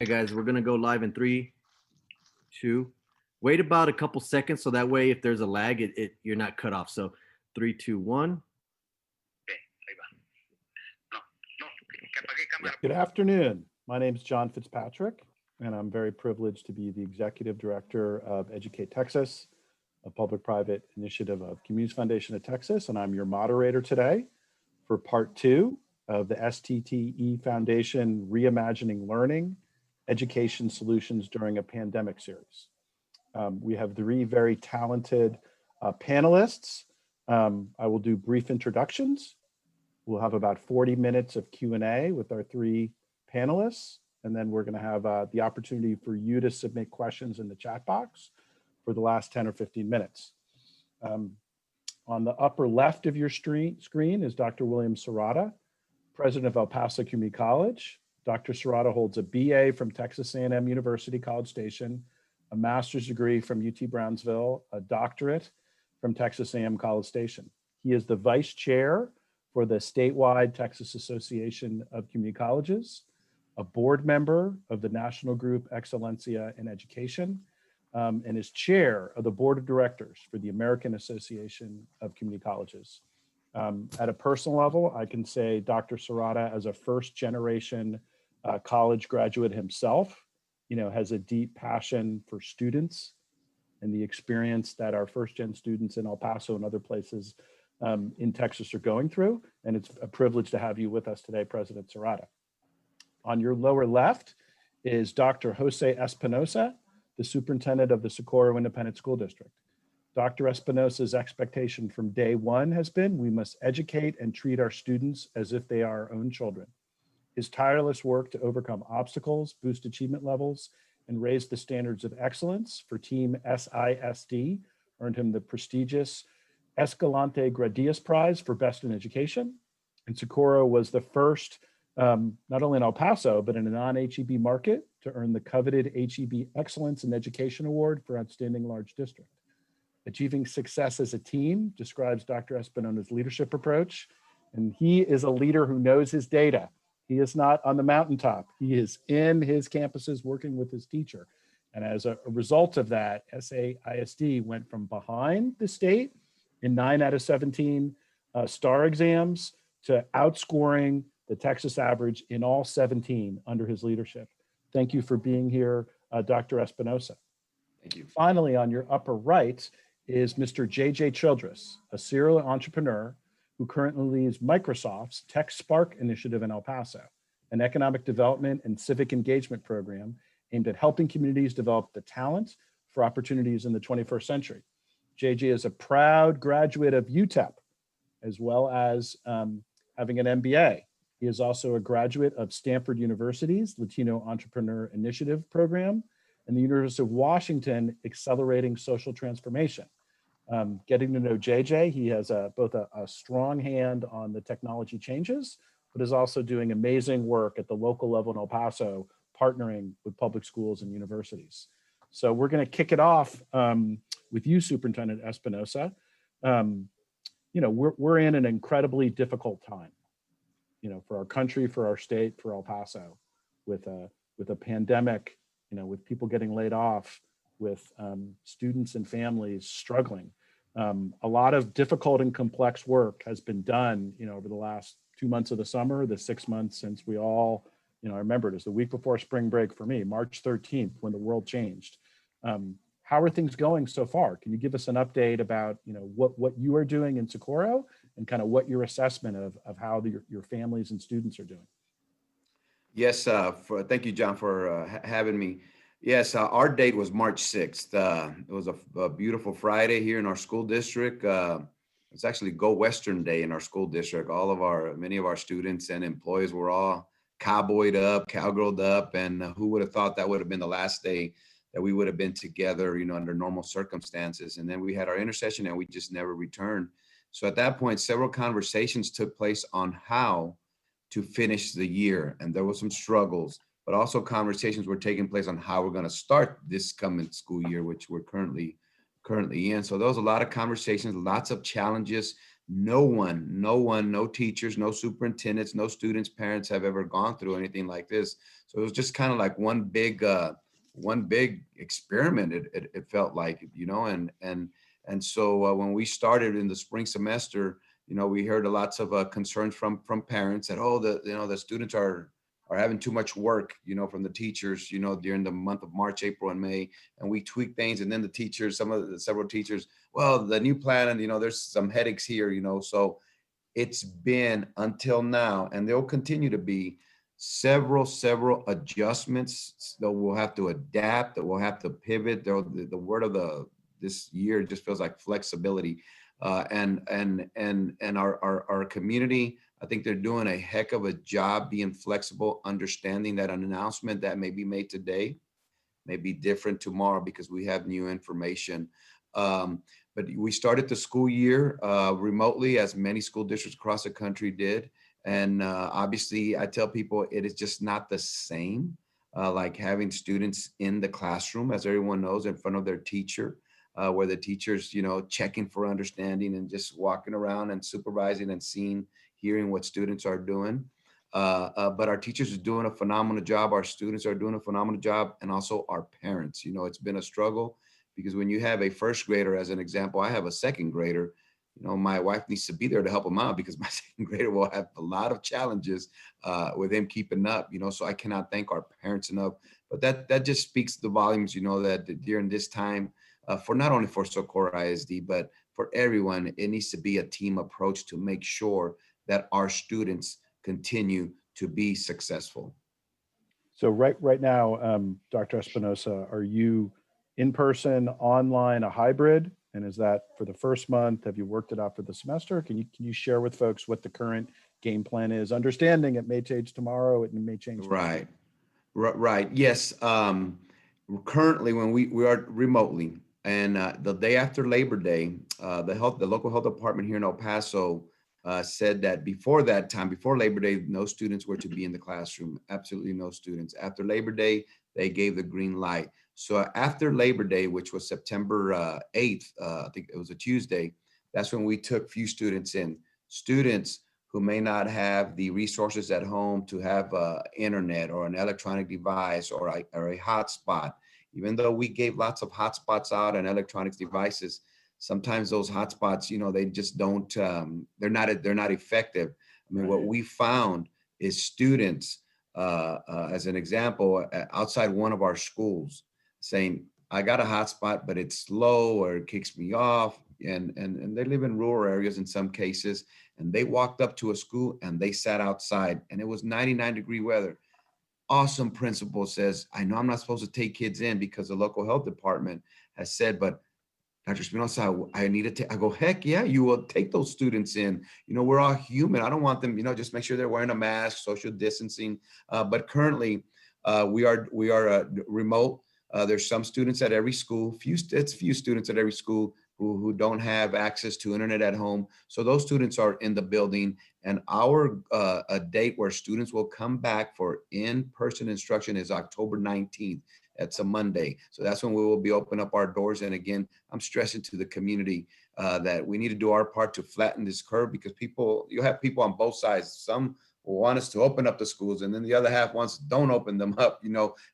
Hey guys, we're gonna go live in 3, 2. Wait about a couple seconds so that way if there's a lag, you're not cut off. So 3, 2, 1. Good afternoon. My name is John Fitzpatrick, and I'm very privileged to be the Executive Director of Educate Texas, a public-private initiative of Communities Foundation of Texas, and I'm your moderator today for part 2 of the STTE Foundation Reimagining Learning Education Solutions During a Pandemic series. We have 3 very talented panelists. I will do brief introductions. We'll have about 40 minutes of Q&A with our 3 panelists, and then we're going to have the opportunity for you to submit questions in the chat box for the last 10 or 15 minutes. On the upper left of your screen is Dr. William Serrata, president of El Paso Community College. Dr. Serrata holds a BA from Texas A&M University College Station, a master's degree from UT Brownsville, a doctorate from Texas A&M College Station. He is the vice chair for the statewide Texas Association of Community Colleges, a board member of the National Group Excellencia in Education, and is chair of the board of directors for the American Association of Community Colleges. At a personal level, I can say Dr. Serrata, as a first generation college graduate himself, has a deep passion for students and the experience that our first gen students in El Paso and other places in Texas are going through. And it's a privilege to have you with us today, President Serrata. On your lower left is Dr. Jose Espinoza, the superintendent of the Socorro Independent School District. Dr. Espinoza's expectation from day one has been, we must educate and treat our students as if they are our own children. His tireless work to overcome obstacles, boost achievement levels, and raise the standards of excellence for Team SISD earned him the prestigious Escalante Gradius Prize for Best in Education. And Socorro was the first, not only in El Paso, but in a non-HEB market to earn the coveted HEB Excellence in Education Award for Outstanding Large District. Achieving success as a team describes Dr. Espinoza's leadership approach, and he is a leader who knows his data. He is not on the mountaintop. He is in his campuses working with his teacher. And as a result of that, SAISD went from behind the state in 9 out of 17 STAR exams to outscoring the Texas average in all 17 under his leadership. Thank you for being here, Dr. Espinoza. Thank you. Finally, on your upper right is Mr. JJ Childress, a serial entrepreneur who currently leads Microsoft's Tech Spark initiative in El Paso, an economic development and civic engagement program aimed at helping communities develop the talent for opportunities in the 21st century. JJ is a proud graduate of UTEP, as well as having an MBA. He is also a graduate of Stanford University's Latino Entrepreneur Initiative program and the University of Washington Accelerating Social Transformation. Getting to know JJ, he has both a strong hand on the technology changes, but is also doing amazing work at the local level in El Paso, partnering with public schools and universities. So we're going to kick it off with you, Superintendent Espinoza. We're in an incredibly difficult time, for our country, for our state, for El Paso, with a pandemic, with people getting laid off, with students and families struggling. A lot of difficult and complex work has been done, over the last 2 months of the summer, the 6 months since we all, I remember it was the week before spring break for me, March 13th, when the world changed. How are things going so far? Can you give us an update about, what you are doing in Socorro and kind of what your assessment of how your families and students are doing? Yes, thank you, John, for having me. Yes, our date was March 6th. It was a beautiful Friday here in our school district. It's actually Go Western Day in our school district. Many of our students and employees were all cowboyed up, cowgirled up, and who would have thought that would have been the last day that we would have been together, under normal circumstances. And then we had our intercession and we just never returned. So at that point, several conversations took place on how to finish the year. And there were some struggles, but also conversations were taking place on how we're going to start this coming school year, which we're currently in. So there was a lot of conversations, lots of challenges, no teachers, no superintendents, no students, parents have ever gone through anything like this. So it was just kind of like one big experiment. It felt like, and so when we started in the spring semester, we heard lots of concerns from parents that, oh, the students are having too much work, from the teachers, during the month of March, April, and May, and we tweaked things. And then the teachers, several teachers, well, the new plan, there's some headaches here, so it's been until now, and there'll continue to be several adjustments that we'll have to adapt, that we'll have to pivot. The word of this year just feels like flexibility, and our community, I think they're doing a heck of a job being flexible, understanding that an announcement that may be made today may be different tomorrow because we have new information. But we started the school year remotely, as many school districts across the country did. And obviously, I tell people it is just not the same, like having students in the classroom, as everyone knows, in front of their teacher, where the teacher's, checking for understanding and just walking around and supervising and hearing what students are doing. But our teachers are doing a phenomenal job. Our students are doing a phenomenal job. And also our parents. It's been a struggle because when you have a first grader, as an example, I have a second grader, my wife needs to be there to help him out because my second grader will have a lot of challenges with him keeping up, so I cannot thank our parents enough. But that just speaks the volumes, that during this time, for not only for Socorro ISD, but for everyone, it needs to be a team approach to make sure that our students continue to be successful. So right now, Dr. Espinoza, are you in person, online, a hybrid? And is that for the first month? Have you worked it out for the semester? Can you share with folks what the current game plan is? Understanding it may change tomorrow, it may change. Right. Yes. Currently, when we are remotely, and the day after Labor Day, the local health department here in El Paso said that before that time, before Labor Day, no students were to be in the classroom. Absolutely no students. After Labor Day, they gave the green light. So after Labor Day, which was September 8th, I think it was a Tuesday, that's when we took few students in. Students who may not have the resources at home to have internet or an electronic device or a hotspot. Even though we gave lots of hotspots out and electronics devices, sometimes those hotspots, they just don't, they're not effective. I mean, what we found is students, as an example, outside one of our schools saying, I got a hotspot, but it's slow or it kicks me off. And they live in rural areas in some cases. And they walked up to a school and they sat outside and it was 99-degree weather. Awesome principal says, I know I'm not supposed to take kids in because the local health department has said, but Dr. Espinoza, I need to take, I go, heck yeah, you will take those students in. We're all human. I don't want them, just make sure they're wearing a mask, social distancing. But currently we are remote. There's some students at every school, few students at every school who don't have access to internet at home. So those students are in the building, and our a date where students will come back for in-person instruction is October 19th. That's a Monday. So that's when we will be opening up our doors. And again, I'm stressing to the community that we need to do our part to flatten this curve, because you have people on both sides. Some will want us to open up the schools, and then the other half wants don't open them up,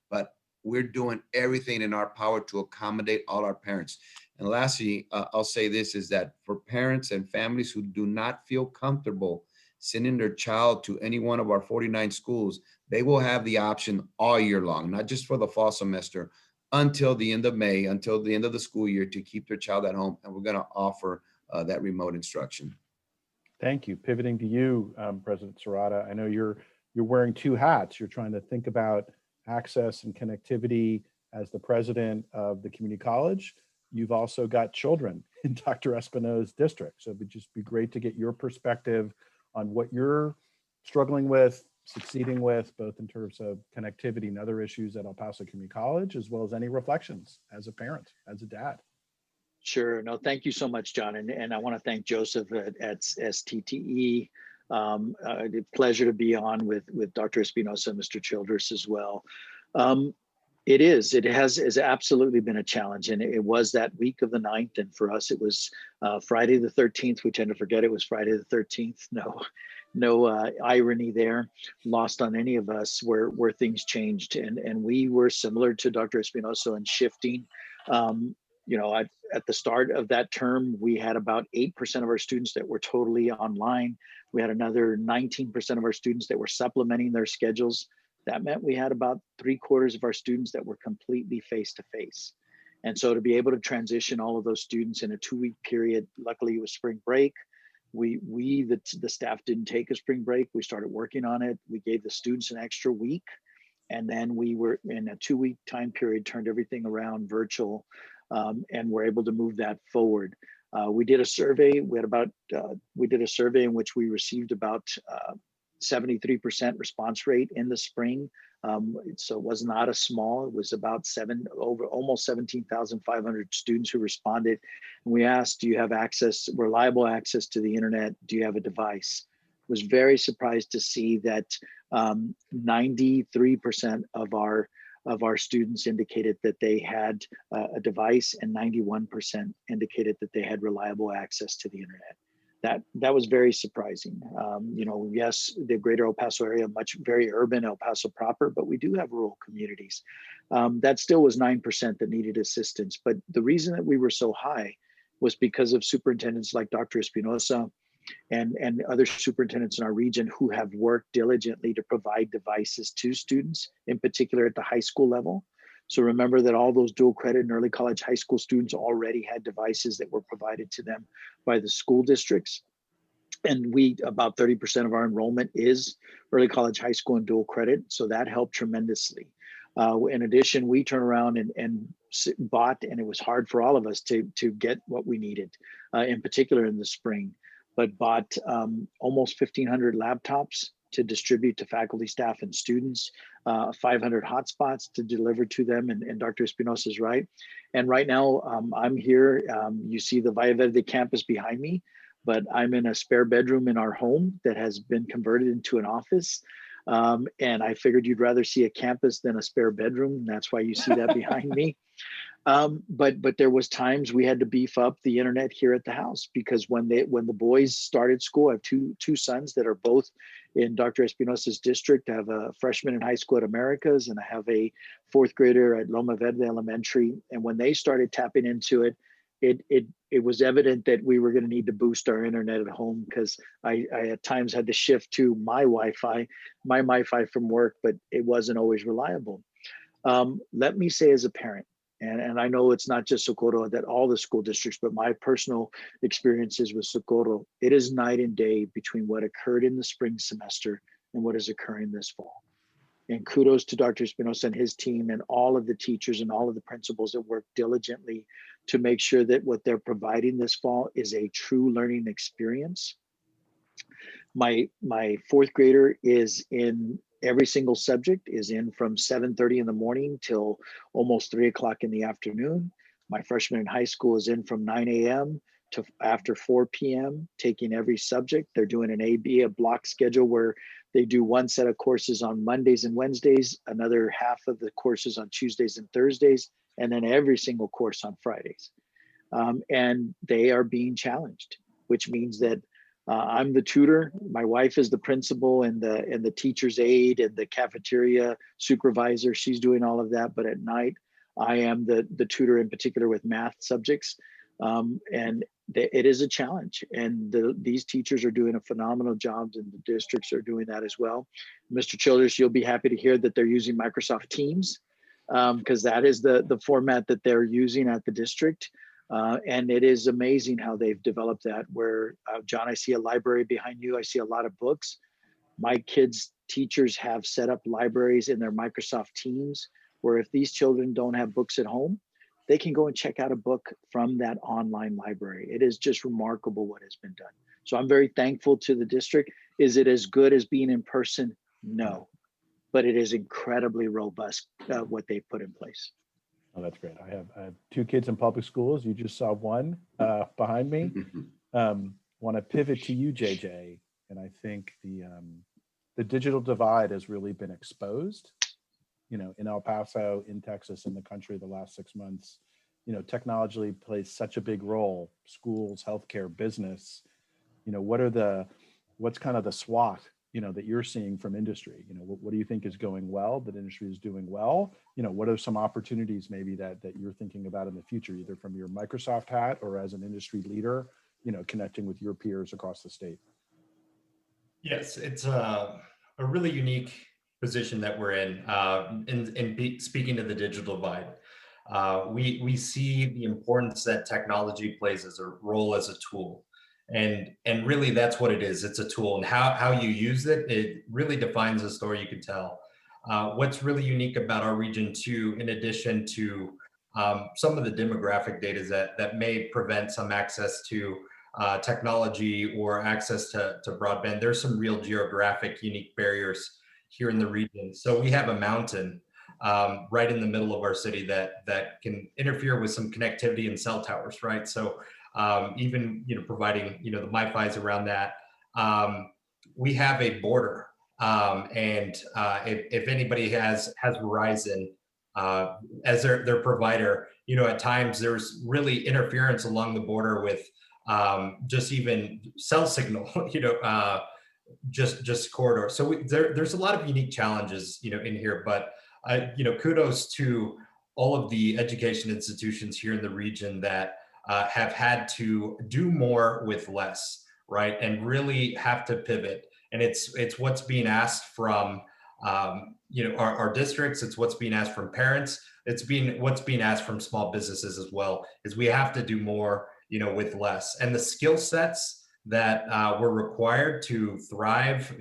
but we're doing everything in our power to accommodate all our parents. And lastly, I'll say this is that for parents and families who do not feel comfortable sending their child to any one of our 49 schools, they will have the option all year long, not just for the fall semester, until the end of May, until the end of the school year, to keep their child at home. And we're going to offer that remote instruction. Thank you. Pivoting to you, President Serrata, I know you're wearing two hats. You're trying to think about access and connectivity as the president of the community college. You've also got children in Dr. Espinoza's district. So it would just be great to get your perspective on what you're struggling with, succeeding with, both in terms of connectivity and other issues at El Paso Community College, as well as any reflections as a parent, as a dad. Sure. No, thank you so much, John. And I want to thank Joseph at STTE. Pleasure to be on with Dr. Espinoza and Mr. Childress as well. It is. It has absolutely been a challenge, and it was that week of the 9th, and for us, it was Friday the 13th. We tend to forget it was Friday the 13th. No irony there, lost on any of us, where things changed, and we were similar to Dr. Espinoza in shifting. At the start of that term, we had about 8% of our students that were totally online. We had another 19% of our students that were supplementing their schedules. That meant we had about 3/4 of our students that were completely face-to-face. And so to be able to transition all of those students in a 2-week period, luckily it was spring break. The staff didn't take a spring break. We started working on it. We gave the students an extra week. And then we were in a 2-week time period, turned everything around virtual, and were able to move that forward. We did a survey. We did a survey in which we received about 73% response rate in the spring. So it was not a small, it was about almost 17,500 students who responded. And we asked, do you have reliable access to the internet? Do you have a device? Was very surprised to see that 93% of our students indicated that they had a device, and 91% indicated that they had reliable access to the internet. That was very surprising. Yes, the greater El Paso area, very urban El Paso proper, but we do have rural communities. That still was 9% that needed assistance. But the reason that we were so high was because of superintendents like Dr. Espinoza and other superintendents in our region who have worked diligently to provide devices to students, in particular at the high school level. So remember that all those dual credit and early college high school students already had devices that were provided to them by the school districts. And about 30% of our enrollment is early college, high school, and dual credit. So that helped tremendously. In addition, we turned around and bought, and it was hard for all of us to get what we needed, in particular in the spring, but bought almost 1,500 laptops to distribute to faculty, staff, and students, 500 hotspots to deliver to them, and Dr. Espinoza is right. And right now, I'm here. You see the Valle Verde campus behind me, but I'm in a spare bedroom in our home that has been converted into an office. And I figured you'd rather see a campus than a spare bedroom. That's why you see that behind me. But there was times we had to beef up the internet here at the house, because when the boys started school, I have two sons that are both in Dr. Espinoza's district. I have a freshman in high school at Americas, and I have a 4th grader at Loma Verde Elementary. And when they started tapping into it, it was evident that we were going to need to boost our internet at home, because I at times had to shift to my Wi-Fi from work, but it wasn't always reliable. Let me say, as a parent, and I know it's not just Socorro, that all the school districts, but my personal experiences with Socorro, it is night and day between what occurred in the spring semester and what is occurring this fall. And kudos to Dr. Espinoza and his team and all of the teachers and all of the principals that work diligently to make sure that what they're providing this fall is a true learning experience. My 4th grader is in every single subject, is in from 7:30 in the morning till almost 3 o'clock in the afternoon. My freshman in high school is in from 9 a.m. to after 4 p.m. taking every subject. They're doing a block schedule where they do one set of courses on Mondays and Wednesdays, another half of the courses on Tuesdays and Thursdays, and then every single course on Fridays. And they are being challenged, which means that I'm the tutor. My wife is the principal and the teacher's aide and the cafeteria supervisor. She's doing all of that. But at night, I am the tutor, in particular with math subjects. And it is a challenge. And these teachers are doing a phenomenal job, and the districts are doing that as well. Mr. Childress, you'll be happy to hear that they're using Microsoft Teams, because that is the format that they're using at the district. And it is amazing how they've developed that, where, John, I see a library behind you. I see a lot of books. My kids' teachers have set up libraries in their Microsoft Teams, where if these children don't have books at home, they can go and check out a book from that online library. It is just remarkable what has been done. So I'm very thankful to the district. Is it as good as being in person? No, but it is incredibly robust, what they've put in place. Oh, that's great. I have 2 kids in public schools. You just saw one behind me. Want to pivot to you, JJ, and I think the digital divide has really been exposed. in El Paso, in Texas, in the country the last 6 months, technology plays such a big role, schools, healthcare, business. What's kind of the SWOT, that you're seeing from industry? What do you think is going well, that industry is doing well? What are some opportunities maybe that you're thinking about in the future, either from your Microsoft hat or as an industry leader, connecting with your peers across the state? Yes, it's a really unique position that we're in speaking of the digital divide. We see the importance that technology plays as a role as a tool. And really that's what it is. It's a tool, and how you use it, it really defines the story you can tell. What's really unique about our region too, in addition to some of the demographic data that may prevent some access to technology or access to broadband, there's some real geographic unique barriers here in the region. So we have a mountain right in the middle of our city that can interfere with some connectivity and cell towers, right? So even providing the MiFis around that. We have a border, and if anybody has Verizon as their provider, at times there's really interference along the border with just even cell signal, just corridor. So there's a lot of unique challenges, in here, but kudos to all of the education institutions here in the region that have had to do more with less, right? And really have to pivot. And it's what's being asked from, our districts. It's what's being asked from parents. What's being asked from small businesses as well, is we have to do more, with less. And the skill sets that were required to thrive,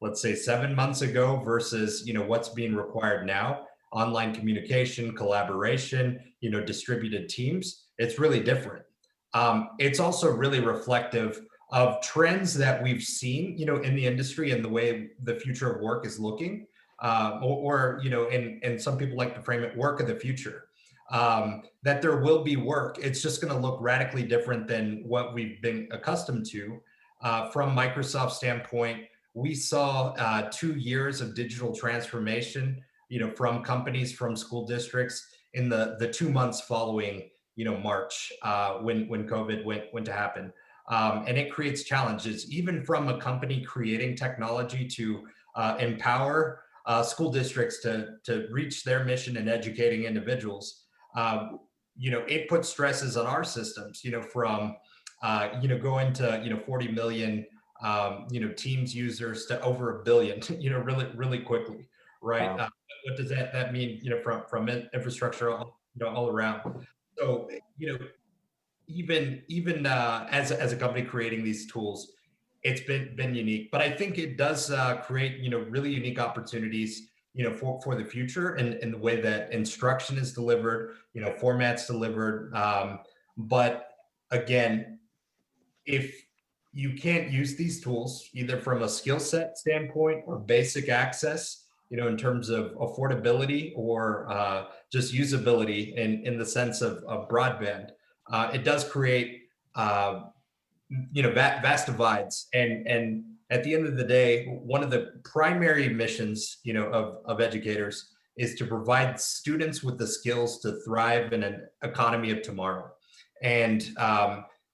let's say 7 months ago versus, what's being required now, online communication, collaboration, distributed teams, it's really different. It's also really reflective of trends that we've seen, in the industry and the way the future of work is looking, and some people like to frame it work of the future, that there will be work. It's just going to look radically different than what we've been accustomed to. From Microsoft's standpoint, we saw 2 years of digital transformation, from companies, from school districts in the 2 months following, March, when COVID went to happen. And it creates challenges, even from a company creating technology to empower school districts to reach their mission in educating individuals. It puts stresses on our systems, from, going to, 40 million, Teams users to over 1 billion, really quickly, right? Wow. What does that mean, from infrastructure, all around? So, even as a company creating these tools, it's been unique, but I think it does create, really unique opportunities, for the future, and in the way that instruction is delivered, formats delivered. But again, if you can't use these tools either from a skill set standpoint or basic access, in terms of affordability or just usability in the sense of broadband, it does create vast divides. And at the end of the day, one of the primary missions of educators is to provide students with the skills to thrive in an economy of tomorrow. And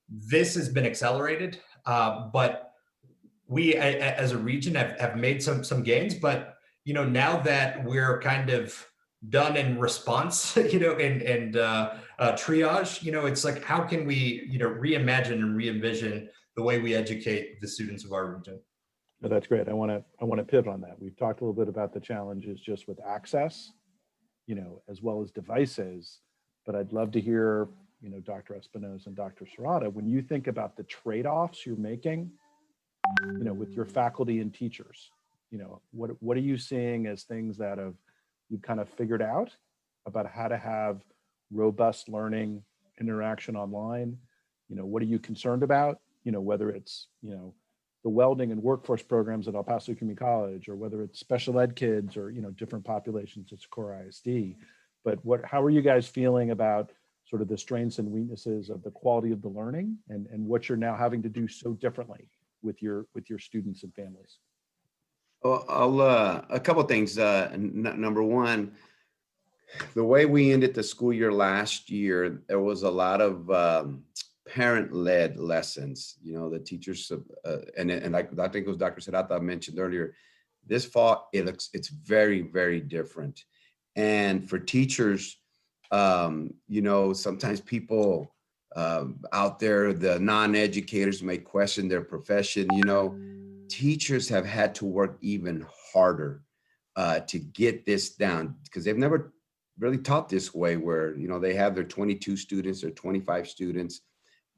this has been accelerated, but we as a region have made some gains. But now that we're kind of done in response, and triage, it's like, how can we, reimagine and re-envision the way we educate the students of our region? No, that's great. I want to pivot on that. We've talked a little bit about the challenges just with access, as well as devices, but I'd love to hear, Dr. Espinoza and Dr. Serrata, when you think about the trade-offs you're making, with your faculty and teachers, what are you seeing as things that you've kind of figured out about how to have robust learning interaction online? What are you concerned about? Whether it's, the welding and workforce programs at El Paso Community College, or whether it's special ed kids or, different populations at Core ISD. But how are you guys feeling about sort of the strengths and weaknesses of the quality of the learning and what you're now having to do so differently with your students and families? I'll a couple of things. Number one, the way we ended the school year last year, there was a lot of parent-led lessons. You know, the teachers, and like I think it was Dr. Serrata mentioned earlier, this fall it's very, very different. And for teachers, you know, sometimes people out there, the non-educators may question their profession. You know, teachers have had to work even harder to get this down because they've never really taught this way where, you know, they have their 22 students or 25 students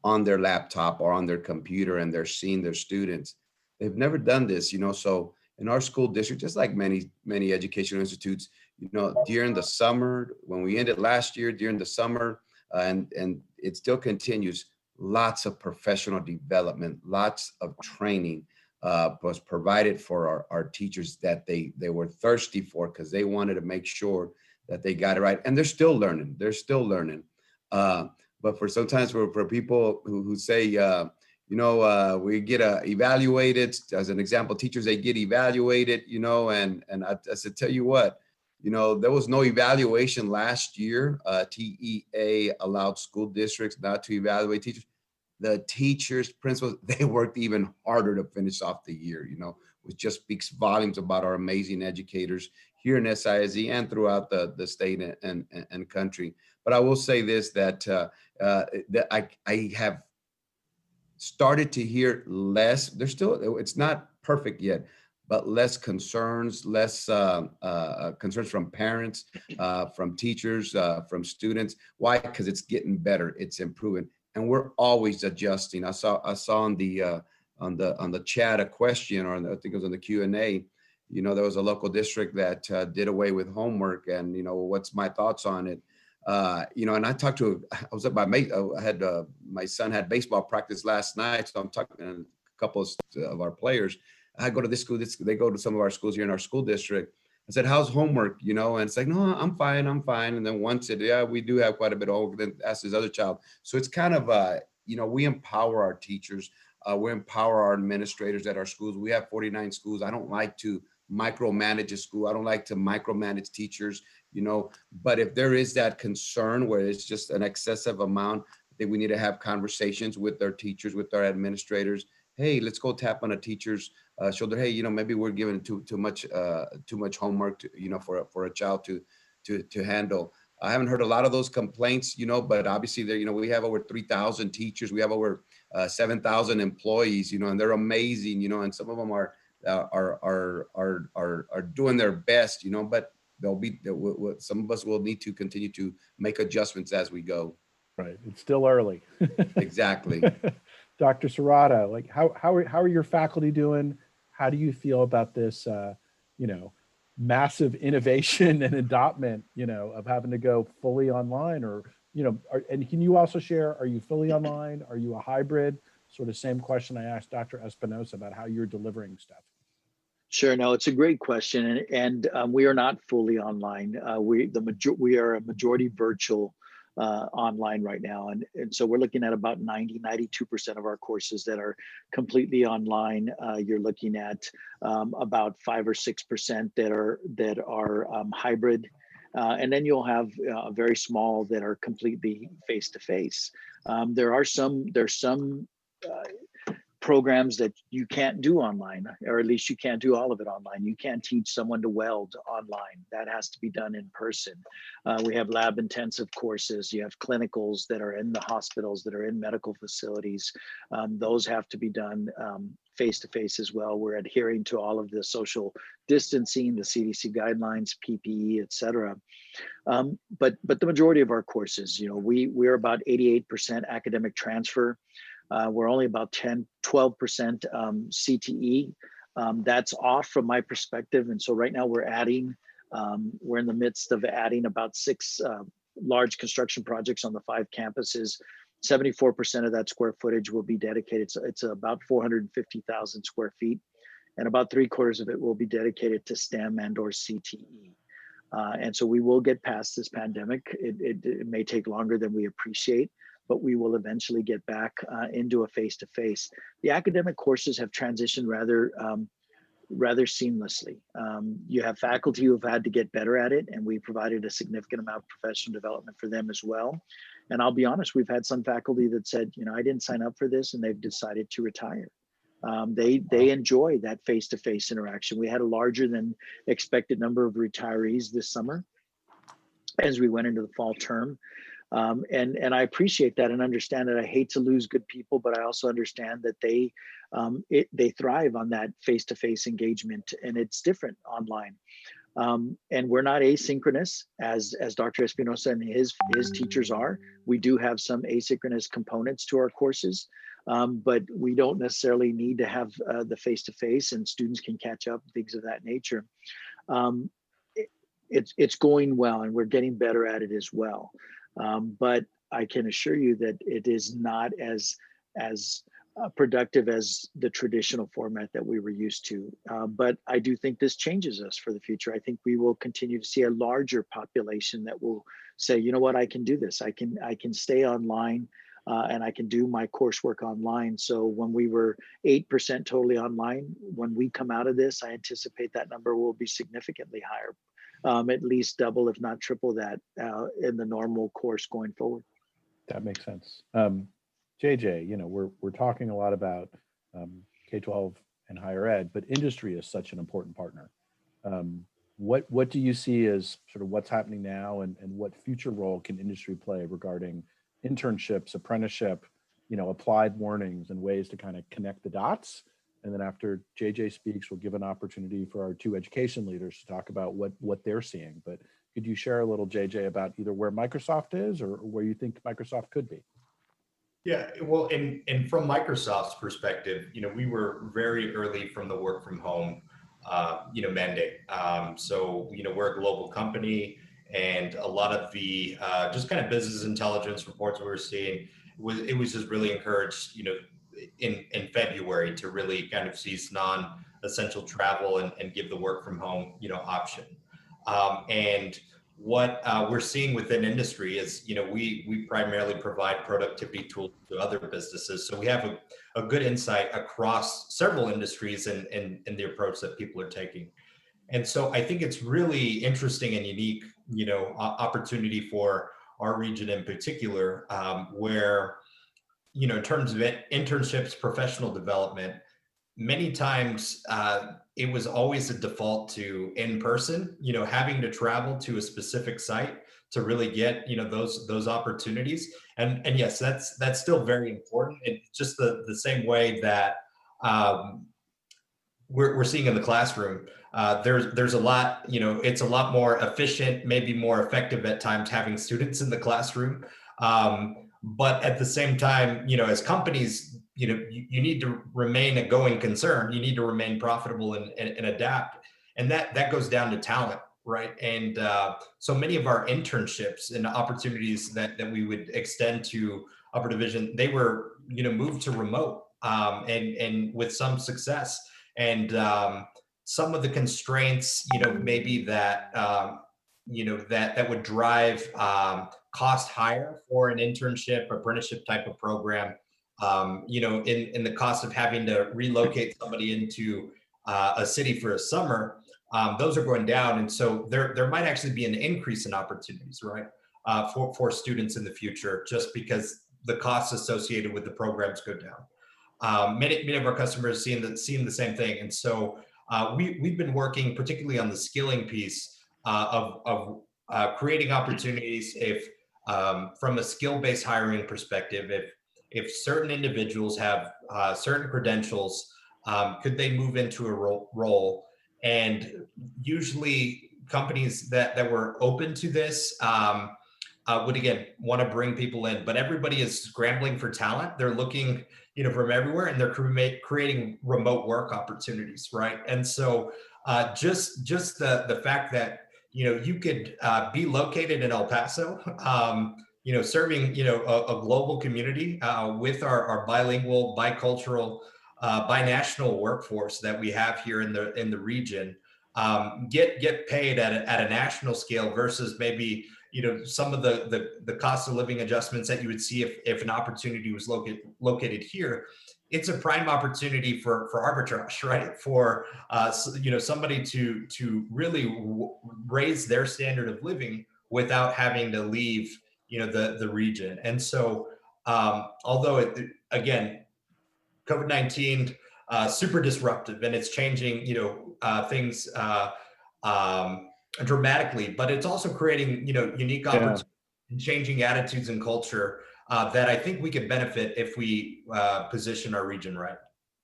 on their laptop or on their computer and they're seeing their students. They've never done this, you know, so in our school district, just like many educational institutes, you know, during the summer, when we ended last year, during the summer, and it still continues, lots of professional development, lots of training was provided for our teachers that they were thirsty for because they wanted to make sure that they got it right. And they're still learning. But for sometimes for people who say, you know, we get evaluated, as an example, teachers, they get evaluated, you know, and I said, tell you what, you know, there was no evaluation last year. TEA allowed school districts not to evaluate teachers. The teachers, principals, they worked even harder to finish off the year, you know, which just speaks volumes about our amazing educators here in SISD and throughout the state and country. But I will say this, that I have started to hear less, there's still, it's not perfect yet, but less concerns, concerns from parents, from teachers, from students. Why? Because it's getting better, it's improving, and we're always adjusting. I saw on the chat a question, or I think it was on the Q&A. You know, there was a local district that did away with homework, and you know, what's my thoughts on it? You know, and I talked to, I was at my son had baseball practice last night, so I'm talking to a couple of our players. I go to this school, they go to some of our schools here in our school district. I said, how's homework? You know, and it's like, no, I'm fine. And then one said, yeah, we do have quite a bit of homework. Then asked his other child. So it's kind of, you know, we empower our teachers. We empower our administrators at our schools. We have 49 schools. I don't like to micromanage a school. I don't like to micromanage teachers, you know, but if there is that concern where it's just an excessive amount, I think we need to have conversations with our teachers, with our administrators. Hey, let's go tap on a teacher's shoulder. Hey, you know, maybe we're giving too much homework, you know, for a child to handle. I haven't heard a lot of those complaints, you know, but obviously there, you know, we have over 3,000 teachers. We have over 7,000 employees, you know, and they're amazing, you know, and some of them are doing their best, you know, but some of us will need to continue to make adjustments as we go. Right. It's still early. Exactly. Dr. Serrata, like how are your faculty doing? How do you feel about this, you know, massive innovation and adoption, you know, of having to go fully online, or, you know, and can you also share, are you fully online? Are you a hybrid? Sort of same question I asked Dr. Espinoza about how you're delivering stuff. Sure. No, it's a great question, and we are not fully online. We are a majority virtual online right now, and so we're looking at about 92% of our courses that are completely online. You're looking at about 5 or 6% that are hybrid, and then you'll have a very small that are completely face to face. There's some programs that you can't do online, or at least you can't do all of it online. You can't teach someone to weld online. That has to be done in person. We have lab intensive courses. You have clinicals that are in the hospitals, that are in medical facilities. Those have to be done face to face as well. We're adhering to all of the social distancing, the CDC guidelines, PPE, et cetera. But the majority of our courses, you know, we're about 88% academic transfer. We're only about 12% CTE. That's off from my perspective. And so right now we're in the midst of adding about 6 large construction projects on the 5 campuses. 74% of that square footage will be dedicated. So it's about 450,000 square feet, and about 3/4 of it will be dedicated to STEM and or CTE. And so we will get past this pandemic. It may take longer than we appreciate, but we will eventually get back into a face-to-face. The academic courses have transitioned rather rather seamlessly. You have faculty who have had to get better at it, and we provided a significant amount of professional development for them as well. And I'll be honest, we've had some faculty that said, you know, I didn't sign up for this, and they've decided to retire. They enjoy that face-to-face interaction. We had a larger than expected number of retirees this summer as we went into the fall term. And I appreciate that and understand that. I hate to lose good people, but I also understand that they thrive on that face-to-face engagement, and it's different online. And we're not asynchronous as Dr. Espinoza and his teachers are. We do have some asynchronous components to our courses, but we don't necessarily need to have the face-to-face, and students can catch up, things of that nature. It's going well, and we're getting better at it as well. But I can assure you that it is not as productive as the traditional format that we were used to. But I do think this changes us for the future. I think we will continue to see a larger population that will say, you know what, I can do this. I can stay online, and I can do my coursework online. So when we were 8% totally online, when we come out of this, I anticipate that number will be significantly higher. At least double, if not triple that, in the normal course going forward. That makes sense. JJ, you know, we're talking a lot about K-12 and higher ed, but industry is such an important partner. What do you see as sort of what's happening now, and what future role can industry play regarding internships, apprenticeship, you know, applied learnings, and ways to kind of connect the dots? And then after JJ speaks, we'll give an opportunity for our two education leaders to talk about what they're seeing. But could you share a little, JJ, about either where Microsoft is or where you think Microsoft could be? Yeah, well, and from Microsoft's perspective, you know, we were very early from the work from home, you know, mandate. So, you know, we're a global company, and a lot of the just kind of business intelligence reports we were seeing it was just really encouraged, you know, in February to really kind of cease non-essential travel and give the work from home, you know, option. And what we're seeing within industry is, you know, we primarily provide productivity tools to other businesses. So we have a good insight across several industries and the approach that people are taking. And so I think it's really interesting and unique, you know, opportunity for our region in particular, where, you know, in terms of internships, professional development, many times it was always a default to in person, you know, having to travel to a specific site to really get, you know, those opportunities. And yes, that's still very important. It's just the same way that we're seeing in the classroom. There's a lot, you know, it's a lot more efficient, maybe more effective at times having students in the classroom. But at the same time, you know, as companies, you know, you need to remain a going concern. You need to remain profitable and adapt. And that goes down to talent, right? And so many of our internships and opportunities that we would extend to upper division, they were, you know, moved to remote and with some success. And some of the constraints, you know, maybe that, you know, that would drive cost higher for an internship, apprenticeship type of program, you know, in the cost of having to relocate somebody into a city for a summer, those are going down. And so there might actually be an increase in opportunities, right, for students in the future, just because the costs associated with the programs go down. Many of our customers seeing the same thing. And so we've been working particularly on the skilling piece of creating opportunities from a skill-based hiring perspective. If certain individuals have certain credentials, could they move into a role? And usually companies that were open to this would, again, want to bring people in, but everybody is scrambling for talent. They're looking, you know, from everywhere, and they're creating remote work opportunities, right? And so just the fact that, you know, you could be located in El Paso, you know, serving, you know, a global community with our bilingual, bicultural, binational workforce that we have here in the region, get paid at a national scale versus maybe, some of the cost of living adjustments that you would see if an opportunity was located here. It's a prime opportunity for arbitrage, right? For somebody to really raise their standard of living without having to leave the region. And so although again, COVID-19 super disruptive, and it's changing things dramatically, but it's also creating unique opportunities and changing attitudes and culture that I think we could benefit if we position our region right.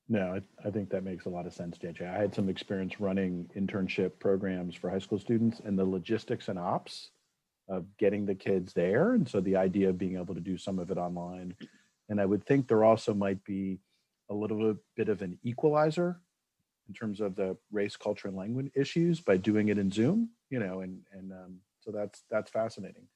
No, I think that makes a lot of sense, JJ. I had some experience running internship programs for high school students, and the logistics and ops of getting the kids there. And so the idea of being able to do some of it online. And I would think there also might be a little bit of an equalizer in terms of the race, culture, and language issues by doing it in Zoom, so that's fascinating.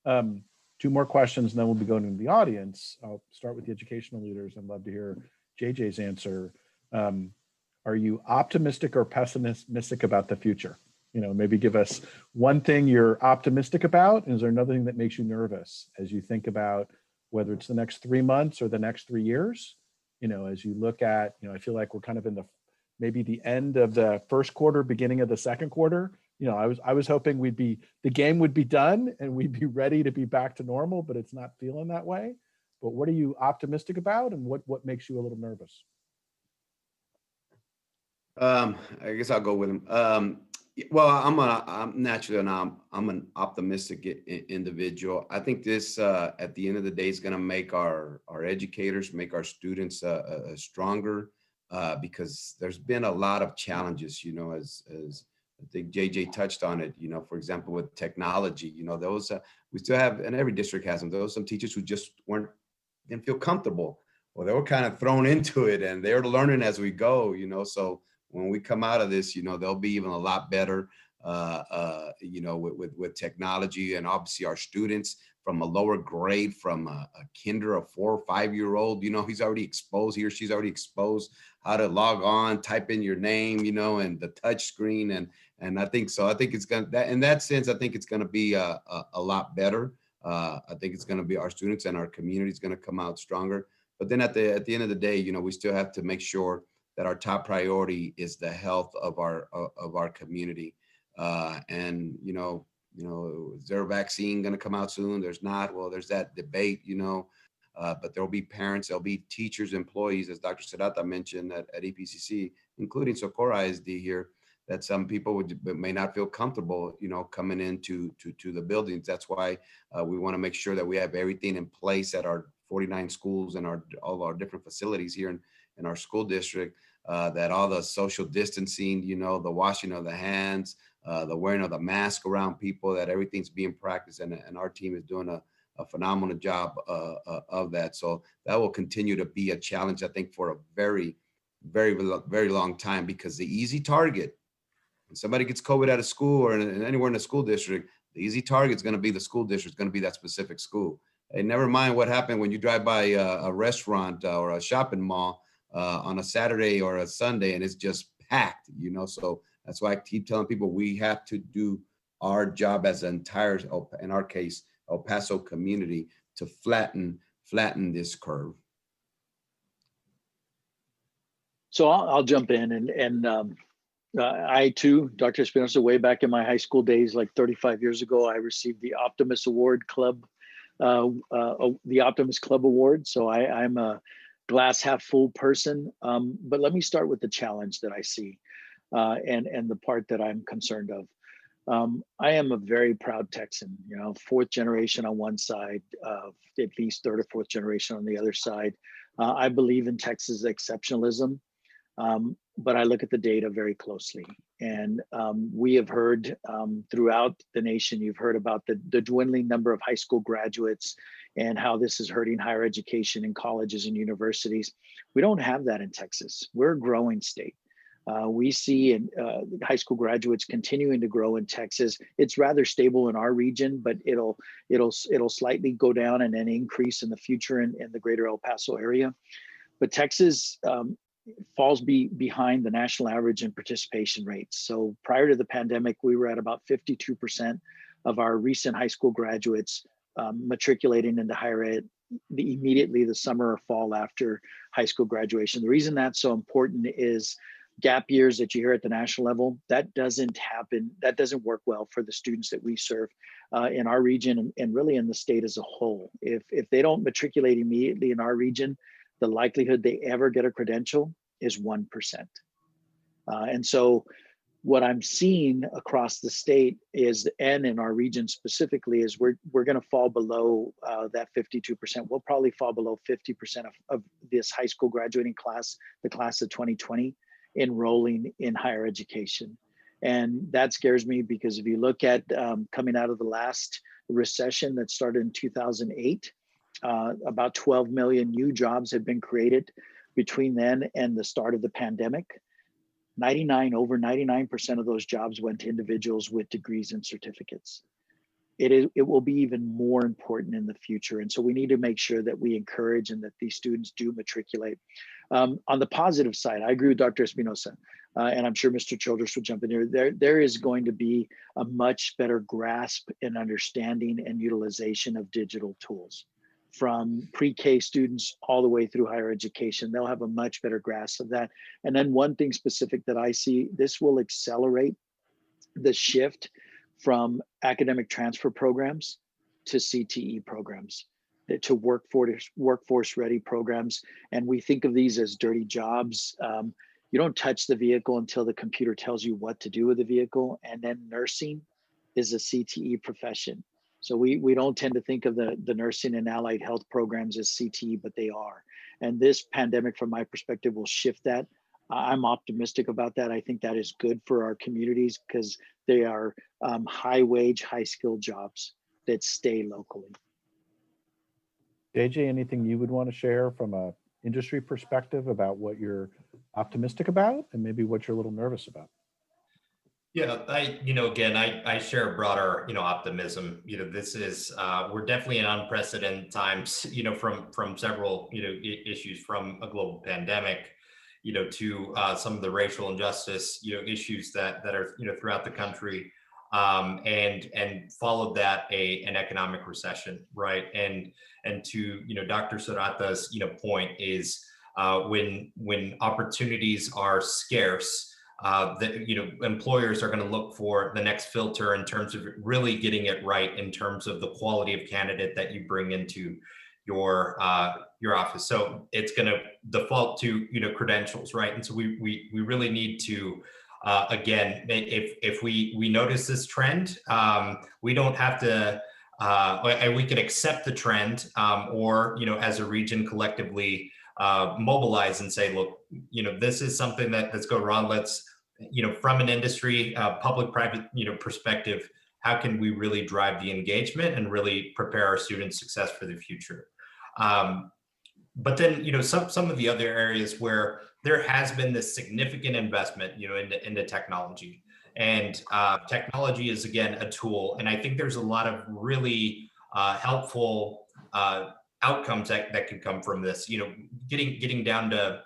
Two more questions, and then we'll be going to the audience. I'll start with the educational leaders. I'd love to hear JJ's answer. Are you optimistic or pessimistic about the future? Maybe give us one thing you're optimistic about. And is there another thing that makes you nervous as you think about whether it's the next 3 months or the next 3 years? As you look at, I feel like we're kind of in maybe the end of the first quarter, beginning of the second quarter. I was hoping the game would be done and we'd be ready to be back to normal, but it's not feeling that way. But what are you optimistic about, and what makes you a little nervous? I guess I'll go with him. Well, I'm naturally I'm an optimistic individual. I think this at the end of the day is going to make our educators, make our students stronger, because there's been a lot of challenges. As I think JJ touched on it. For example, with technology, those we still have, and every district has them. There was some teachers who just didn't feel comfortable, or they were kind of thrown into it, and they're learning as we go. So when we come out of this, they'll be even a lot better, with technology. And obviously our students from a lower grade, from a kinder, a 4 or 5 year old, he or she's already exposed how to log on, type in your name, and the touch screen. And I think so. I think it's going to, in that sense, I think it's going to be a lot better. I think it's going to be, our students and our community is going to come out stronger. But then at the end of the day, we still have to make sure that our top priority is the health of our community. And is there a vaccine going to come out soon? There's not. Well, there's that debate, but there'll be parents, there'll be teachers, employees, as Dr. Serrata mentioned at EPCC, including Socorro ISD here, that some people may not feel comfortable, coming into the buildings. That's why we want to make sure that we have everything in place at our 49 schools and all our different facilities here in our school district, that all the social distancing, the washing of the hands, the wearing of the mask around people, that everything's being practiced, and our team is doing a phenomenal job of that. So that will continue to be a challenge, I think, for a very, very, very long time, because the easy target, when somebody gets COVID out of school or anywhere in the school district, the easy target is going to be the school district, going to be that specific school. And never mind what happened when you drive by a restaurant or a shopping mall on a Saturday or a Sunday, and it's just packed, So that's why I keep telling people we have to do our job as an entire, in our case, El Paso community, to flatten this curve. So I'll jump in, and I too, Dr. Espinoza, way back in my high school days, like 35 years ago, I received the Optimus Award Club, the Optimus Club Award. So I'm a glass half full person. But let me start with the challenge that I see, and the part that I'm concerned of. I am a very proud Texan, fourth generation on one side, at least third or fourth generation on the other side. I believe in Texas exceptionalism. But I look at the data very closely, and we have heard throughout the nation, you've heard about the dwindling number of high school graduates and how this is hurting higher education in colleges and universities. We don't have that in Texas. We're a growing state. We see high school graduates continuing to grow in Texas. It's rather stable in our region, but it'll slightly go down and then increase in the future in the greater El Paso area. But Texas falls behind the national average in participation rates. So prior to the pandemic, we were at about 52% of our recent high school graduates matriculating into higher ed immediately the summer or fall after high school graduation. The reason that's so important is gap years that you hear at the national level, that doesn't happen, that doesn't work well for the students that we serve in our region and really in the state as a whole. If they don't matriculate immediately in our region, the likelihood they ever get a credential is 1%. And so what I'm seeing across the state is, and in our region specifically, is we're going to fall below that 52%. We'll probably fall below 50% of this high school graduating class, the class of 2020, enrolling in higher education. And that scares me because if you look at coming out of the last recession that started in 2008, about 12 million new jobs have been created between then and the start of the pandemic. Over 99% of those jobs went to individuals with degrees and certificates. It will be even more important in the future. And so we need to make sure that we encourage and that these students do matriculate. On the positive side, I agree with Dr. Espinoza, and I'm sure Mr. Childress would jump in here. There is going to be a much better grasp and understanding and utilization of digital tools. From pre-K students all the way through higher education, they'll have a much better grasp of that. And then one thing specific that I see, this will accelerate the shift from academic transfer programs to CTE programs, to workforce ready programs. And we think of these as dirty jobs. You don't touch the vehicle until the computer tells you what to do with the vehicle. And then nursing is a CTE profession. So we don't tend to think of the nursing and allied health programs as CTE, but they are. And this pandemic, from my perspective, will shift that. I'm optimistic about that. I think that is good for our communities because they are high wage, high skilled jobs that stay locally. JJ, anything you would want to share from a industry perspective about what you're optimistic about and maybe what you're a little nervous about? Yeah, I share a broader, optimism. This is, we're definitely in unprecedented times, from several, issues, from a global pandemic, to some of the racial injustice, issues that are, throughout the country, and followed that an economic recession, right? And to, Dr. Serrata's, point is when opportunities are scarce, employers are going to look for the next filter in terms of really getting it right in terms of the quality of candidate that you bring into your office. So it's going to default to credentials, right? And so we really need to again, if we notice this trend, we don't have to. We can accept the trend, or as a region collectively mobilize and say, look, this is something that's going wrong. Let's, from an industry, public-private, perspective, how can we really drive the engagement and really prepare our students' success for the future? But then, some of the other areas where there has been this significant investment, into technology, and technology is, again, a tool. And I think there's a lot of really helpful outcomes that could come from this, getting down to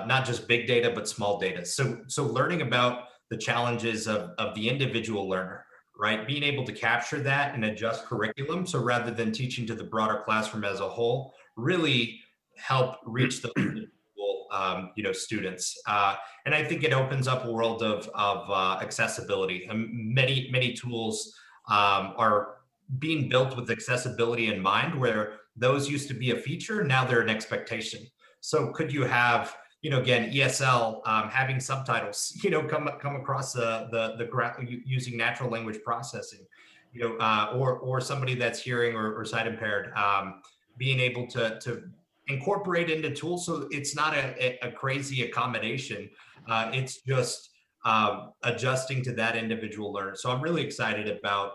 not just big data, but small data. So learning about the challenges of the individual learner, right? Being able to capture that and adjust curriculum. So rather than teaching to the broader classroom as a whole, really help reach the students. And I think it opens up a world of accessibility. Many tools are being built with accessibility in mind, where those used to be a feature, now they're an expectation. So could you have, again, ESL having subtitles, come across the using natural language processing, or somebody that's hearing or sight impaired, being able to incorporate into tools. So it's not a crazy accommodation. It's just adjusting to that individual learner. So I'm really excited about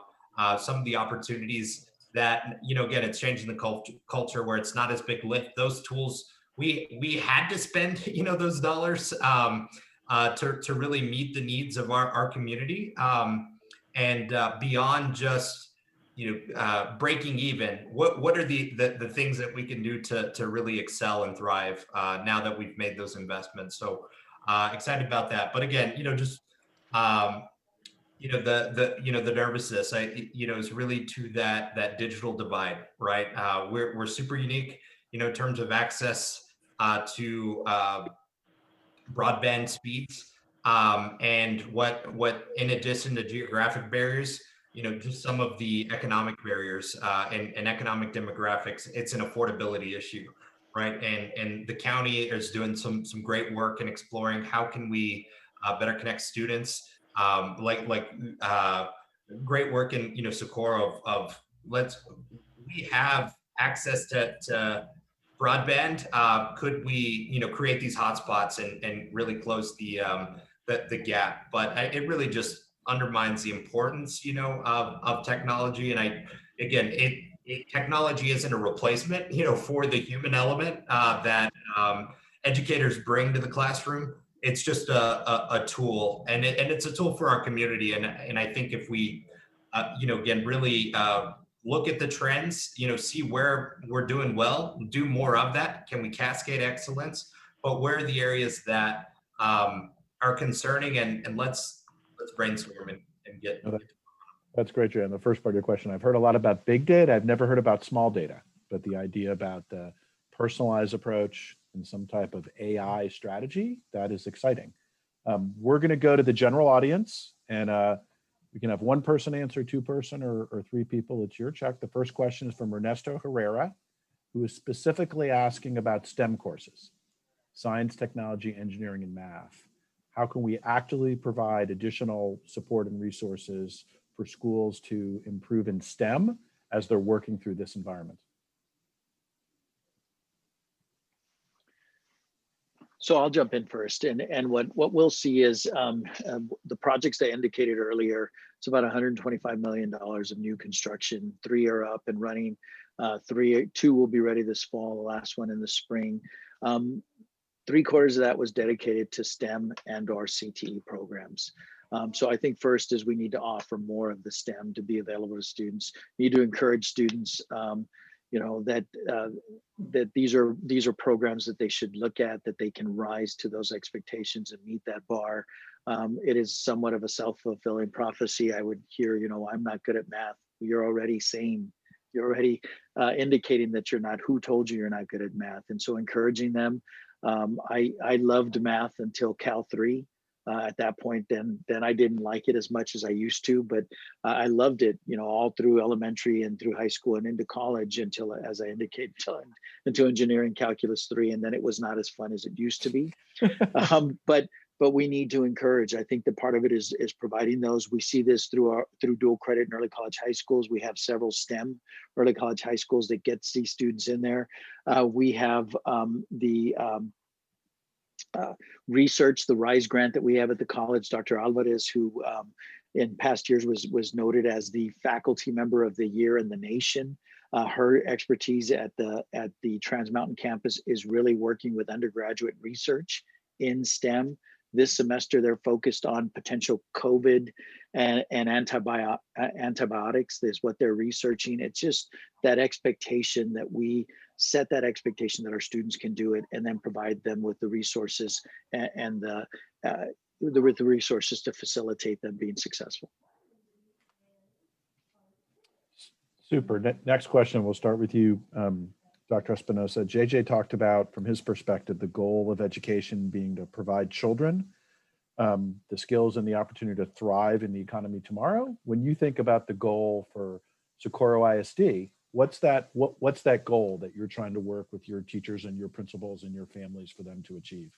some of the opportunities that, again, it's changing the culture where it's not as big lift. Those tools, we had to spend, those dollars to really meet the needs of our community. And beyond just, breaking even, what are the things that we can do to really excel and thrive now that we've made those investments? So excited about that. But again, just the nervousness, is really to that digital divide, right? We're super unique, in terms of access to broadband speeds, and what in addition to geographic barriers, just some of the economic barriers and economic demographics. It's an affordability issue, right? And the county is doing some great work in exploring how can we better connect students, great work in Socorro of let's we have access to broadband. Could we create these hotspots and really close the gap? But it really just undermines the importance of technology. And technology isn't a replacement for the human element that educators bring to the classroom. It's just a tool, and it's a tool for our community. And I think if we, again, really look at the trends, see where we're doing well, do more of that. Can we cascade excellence? But where are the areas that are concerning? And let's brainstorm and get. That's great, Jay. And the first part of your question, I've heard a lot about big data. I've never heard about small data, but the idea about the personalized approach and some type of AI strategy, that is exciting. We're going to go to the general audience, and we can have one person answer, two person, or three people. It's your check. The first question is from Ernesto Herrera, who is specifically asking about STEM courses, science, technology, engineering, and math. How can we actively provide additional support and resources for schools to improve in STEM as they're working through this environment? So I'll jump in first, and what we'll see is the projects I indicated earlier. It's about $125 million of new construction. 3 are up and running. 2 will be ready this fall. The last one in the spring. 3/4 of that was dedicated to STEM and/or CTE programs. So I think first is we need to offer more of the STEM to be available to students. We need to encourage students. That these are programs that they should look at, that they can rise to those expectations and meet that bar. It is somewhat of a self-fulfilling prophecy. I would hear, I'm not good at math. You're already indicating that you're not. Who told you you're not good at math? And so encouraging them. I loved math until Cal 3. At that point, then I didn't like it as much as I used to, but I loved it, all through elementary and through high school and into college until, as I indicated, into engineering calculus 3, and then it was not as fun as it used to be. But we need to encourage. I think the part of it is providing those. We see this through dual credit in early college high schools. We have several STEM early college high schools that get these students in there. We have research, the RISE grant that we have at the college. Dr. Alvarez, who in past years was noted as the faculty member of the year in the nation. Her expertise at the Trans Mountain campus is really working with undergraduate research in STEM. This semester, they're focused on potential COVID and antibiotics is what they're researching. It's just that expectation that we set that expectation that our students can do it, and then provide them with the resources and the resources to facilitate them being successful. Super. Next question, we'll start with you, Dr. Espinoza. JJ talked about, from his perspective, the goal of education being to provide children the skills and the opportunity to thrive in the economy tomorrow. When you think about the goal for Socorro ISD, what's that goal that you're trying to work with your teachers and your principals and your families for them to achieve?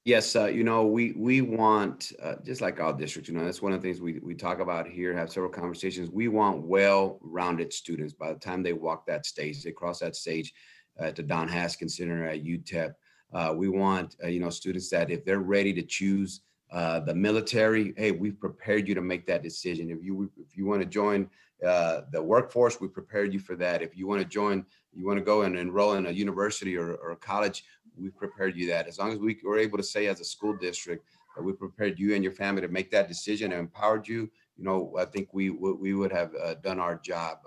Yes, we want, just like our district, that's one of the things we talk about here, have several conversations. We want well-rounded students. By the time they walk that stage, they cross that stage at the Don Haskins Center at UTEP. We want, students that if they're ready to choose the military, hey, we've prepared you to make that decision. If you want to join the workforce, we prepared you for that. If you want to go and enroll in a university or a college, we prepared you that. As long as we were able to say as a school district that we prepared you and your family to make that decision and empowered you, I think we would have done our job.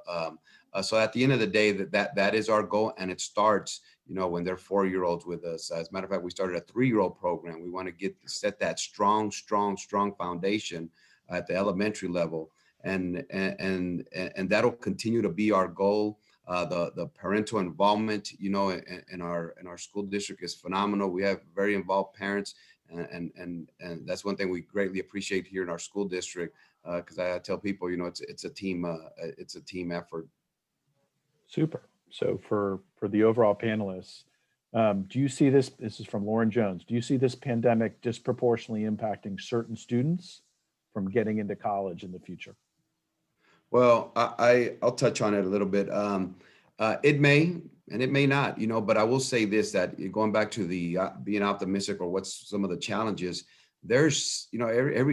So at the end of the day, that is our goal, and it starts, when they're 4-year-olds with us. As a matter of fact, we started a 3-year-old program. We want to set that strong foundation at the elementary level. And that'll continue to be our goal. The parental involvement, you know, in our school district is phenomenal. We have very involved parents, and that's one thing we greatly appreciate here in our school district, because I tell people, you know, it's a team effort. Super. So for the overall panelists, do you see this is from Lauren Jones, do you see this pandemic disproportionately impacting certain students from getting into college in the future? Well, I'll touch on it a little bit. It may and it may not, you know, but I will say this, that going back to the being optimistic or what's some of the challenges, there's, you know,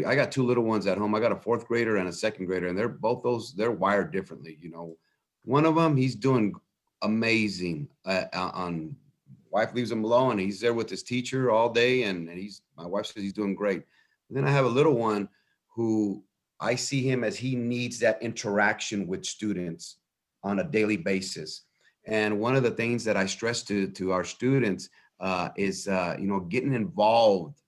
I got two little ones at home. I got a fourth grader and a second grader, and they're wired differently. You know, one of them, he's doing amazing on, wife leaves him alone. He's there with his teacher all day, and my wife says he's doing great. And then I have a little one who I see him as he needs that interaction with students on a daily basis. And one of the things that I stress to our students is, you know, getting involved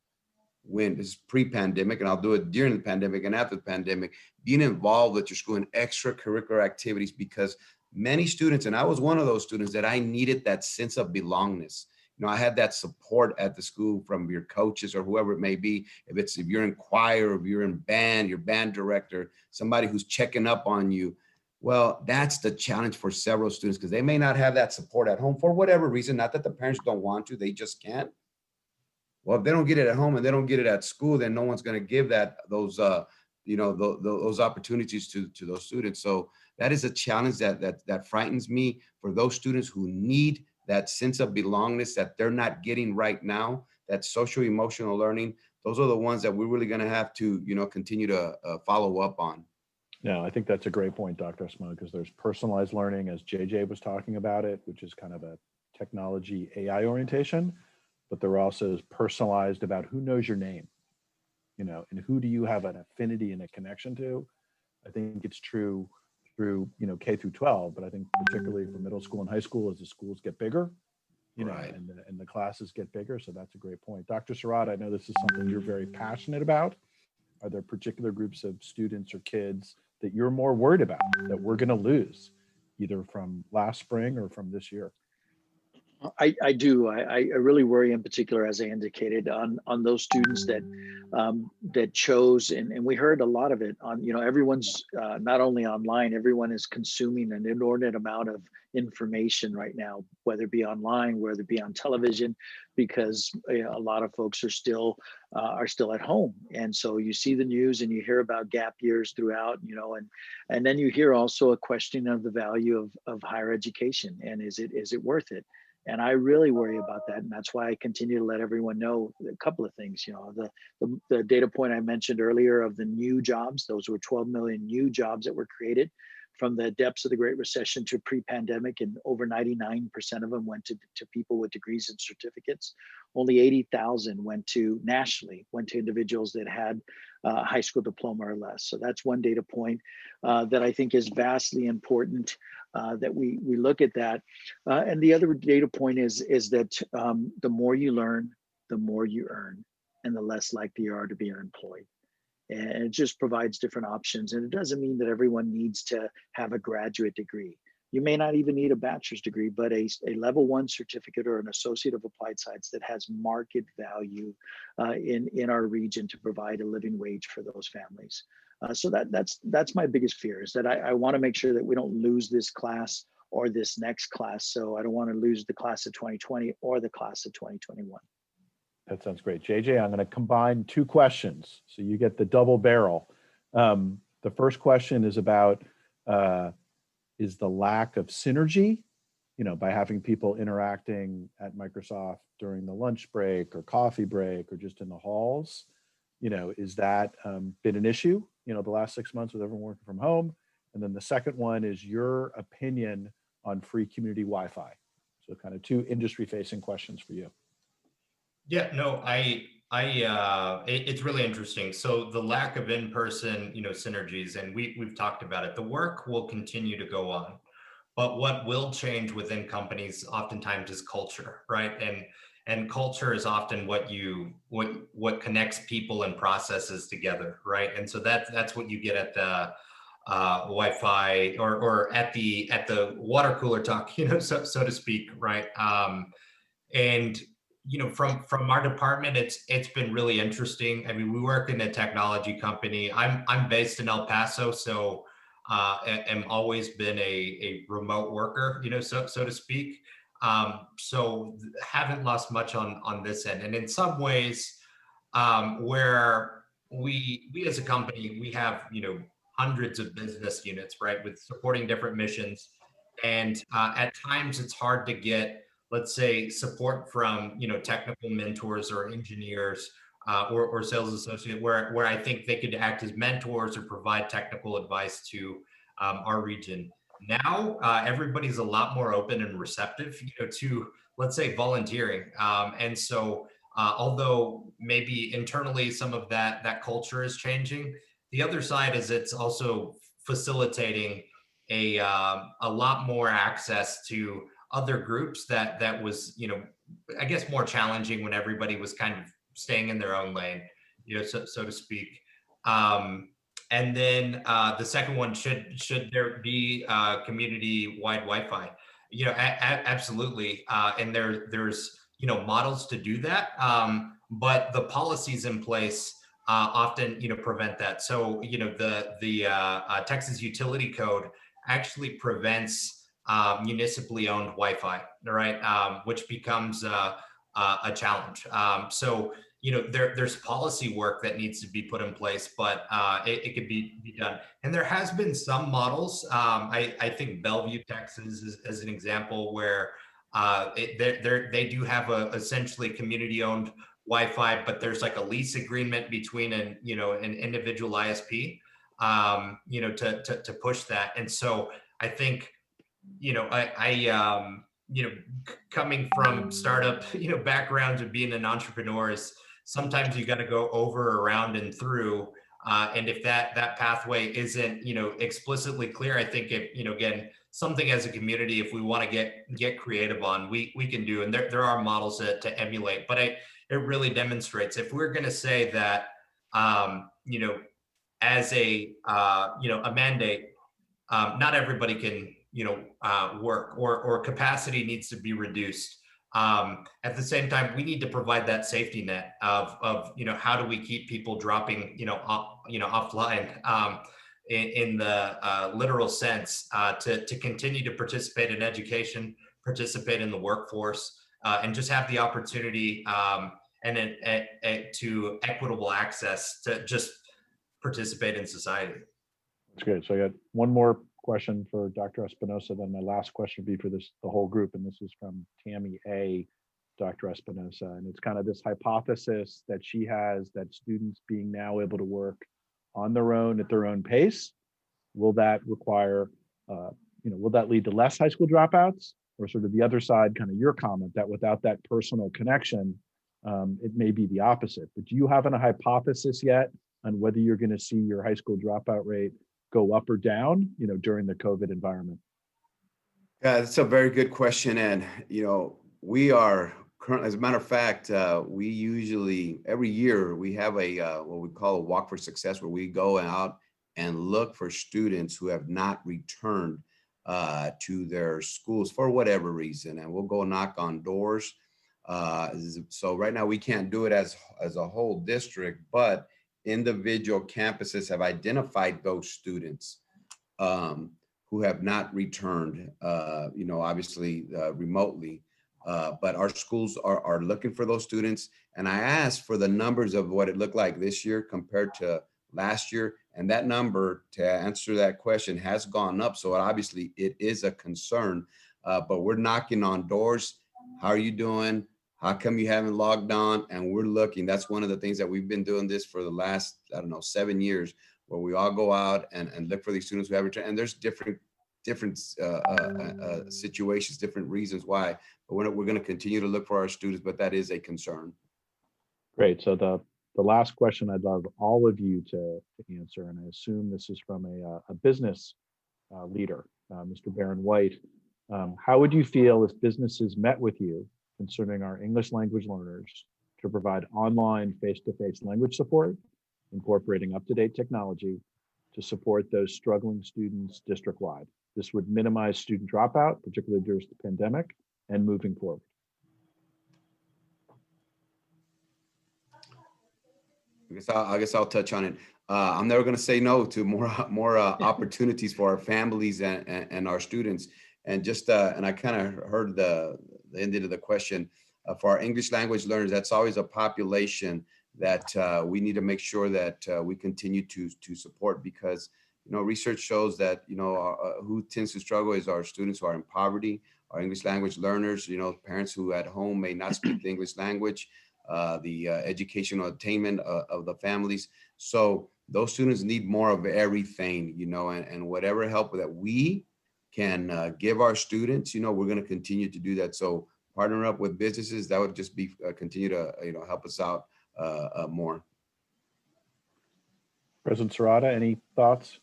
when it's pre-pandemic, and I'll do it during the pandemic and after the pandemic, being involved with your school in extracurricular activities, because many students, and I was one of those students, that I needed that sense of belongingness. You know, I had that support at the school from your coaches or whoever it may be. If you're in choir, if you're in band, your band director, somebody who's checking up on you. Well, that's the challenge for several students, because they may not have that support at home for whatever reason. Not that the parents don't want to, they just can't. Well, if they don't get it at home and they don't get it at school, then no one's going to give those opportunities to those students. So that is a challenge that frightens me for those students who need that sense of belongingness that they're not getting right now, that social emotional learning. Those are the ones that we're really going to have to, you know, continue to follow up on. No, I think that's a great point, Dr. Espinoza, because there's personalized learning, as JJ was talking about it, which is kind of a technology AI orientation, but there also is personalized about who knows your name, you know, and who do you have an affinity and a connection to. I think it's true through, you know, K through 12, but I think particularly for middle school and high school, as the schools get bigger, you know, Right. and the classes get bigger. So that's a great point. Dr. Serrata, I know this is something you're very passionate about. Are there particular groups of students or kids that you're more worried about that we're going to lose, either from last spring or from this year? I do. I really worry in particular, as I indicated, on those students that chose, and we heard a lot of it on, you know, everyone's not only online, everyone is consuming an inordinate amount of information right now, whether it be online, whether it be on television, because a lot of folks are still at home. And so you see the news and you hear about gap years throughout, you know, and then you hear also a question of the value of higher education, and is it worth it? And I really worry about that. And that's why I continue to let everyone know a couple of things. You know, the data point I mentioned earlier of the new jobs, those were 12 million new jobs that were created from the depths of the Great Recession to pre-pandemic, and over 99% of them went to people with degrees and certificates. Only 80,000 went to individuals that had a high school diploma or less. So that's one data point that I think is vastly important, that we look at that. And the other data point is that the more you learn, the more you earn, and the less likely you are to be unemployed. And it just provides different options. And it doesn't mean that everyone needs to have a graduate degree. You may not even need a bachelor's degree, but a level 1 certificate or an associate of applied science that has market value in our region to provide a living wage for those families. So that's my biggest fear, is that I want to make sure that we don't lose this class or this next class. So I don't want to lose the class of 2020 or the class of 2021. That sounds great. JJ, I'm going to combine two questions, so you get the double barrel. The first question is about, is the lack of synergy, you know, by having people interacting at Microsoft during the lunch break or coffee break or just in the halls, you know, is that been an issue, you know, the last 6 months with everyone working from home? And then the second one is your opinion on free community Wi-Fi. So kind of two industry facing questions for you. Yeah, no, it's really interesting. So the lack of in-person, you know, synergies, and we've talked about it. The work will continue to go on, but what will change within companies oftentimes is culture, right? and culture is often what connects people and processes together, right? And so that's what you get at the Wi-Fi or at the water cooler talk, so to speak, right? And from our department, it's been really interesting. I mean, we work in a technology company. I'm based in El Paso, so am always been a remote worker, so to speak. So haven't lost much on this end. And in some ways, where we as a company, we have hundreds of business units, right, with supporting different missions, and at times it's hard to get, let's say, support from technical mentors or engineers or sales associate, where I think they could act as mentors or provide technical advice to our region. Now everybody's a lot more open and receptive, to, let's say, volunteering, and so although maybe internally some of that culture is changing, the other side is it's also facilitating a lot more access to other groups that was, I guess, more challenging when everybody was kind of staying in their own lane, so to speak. And then the second one, should there be community-wide Wi-Fi? Absolutely. And there's models to do that, but the policies in place often prevent that. So the Texas Utility Code actually prevents municipally owned Wi-Fi, right? Which becomes a challenge. So there's policy work that needs to be put in place, but it could be done. And there has been some models. I think Bellevue, Texas, is an example where they do have essentially community-owned Wi-Fi, but there's like a lease agreement between an individual ISP, to push that. And so I think, coming from startup, backgrounds of being an entrepreneur is sometimes you got to go over, around, and through. And if that pathway isn't, explicitly clear, I think again, something as a community, if we want to get creative on, we can do, and there are models to emulate. But it really demonstrates, if we're going to say that, as a mandate, not everybody can work, or capacity needs to be reduced. At the same time, we need to provide that safety net of how do we keep people dropping offline, in the literal sense, to continue to participate in education, participate in the workforce, and just have the opportunity and to equitable access to just participate in society. That's great. So I got one more question for Dr. Espinoza, then my last question would be for the whole group, and this is from Tammy A. Dr. Espinoza, and it's kind of this hypothesis that she has that students being now able to work on their own at their own pace, will that require, will that lead to less high school dropouts, or sort of the other side, kind of your comment that without that personal connection, it may be the opposite. But do you have a hypothesis yet on whether you're going to see your high school dropout rate go up or down, during the COVID environment? Yeah, that's a very good question. And, we are currently, as a matter of fact, we usually, every year, we have what we call a walk for success, where we go out and look for students who have not returned to their schools for whatever reason. And we'll go knock on doors. So right now we can't do it as a whole district, but individual campuses have identified those students who have not returned, obviously remotely, but our schools are looking for those students. And I asked for the numbers of what it looked like this year compared to last year. And that number, to answer that question, has gone up. So obviously it is a concern, but we're knocking on doors. How are you doing? How come you haven't logged on? And we're looking. That's one of the things that we've been doing this for the last, 7 years, where we all go out and look for these students who have returned. And there's different situations, different reasons why. But we're going to continue to look for our students, but that is a concern. Great. So the last question I'd love all of you to answer, and I assume this is from a business leader, Mr. Baron White. How would you feel if businesses met with you concerning our English language learners to provide online face-to-face language support, incorporating up-to-date technology to support those struggling students district-wide. This would minimize student dropout, particularly during the pandemic, and moving forward. I guess I'll touch on it. I'm never going to say no to more opportunities for our families and our students. And just and I kind of heard the end of the question for our English language learners. That's always a population that we need to make sure that we continue to support, because research shows that who tends to struggle is our students who are in poverty, our English language learners, parents who at home may not speak the English language, the educational attainment of the families. So those students need more of everything, and whatever help that we can give our students, we're going to continue to do that. So partner up with businesses, that would just be continue to help us out more. President Serrata, any thoughts?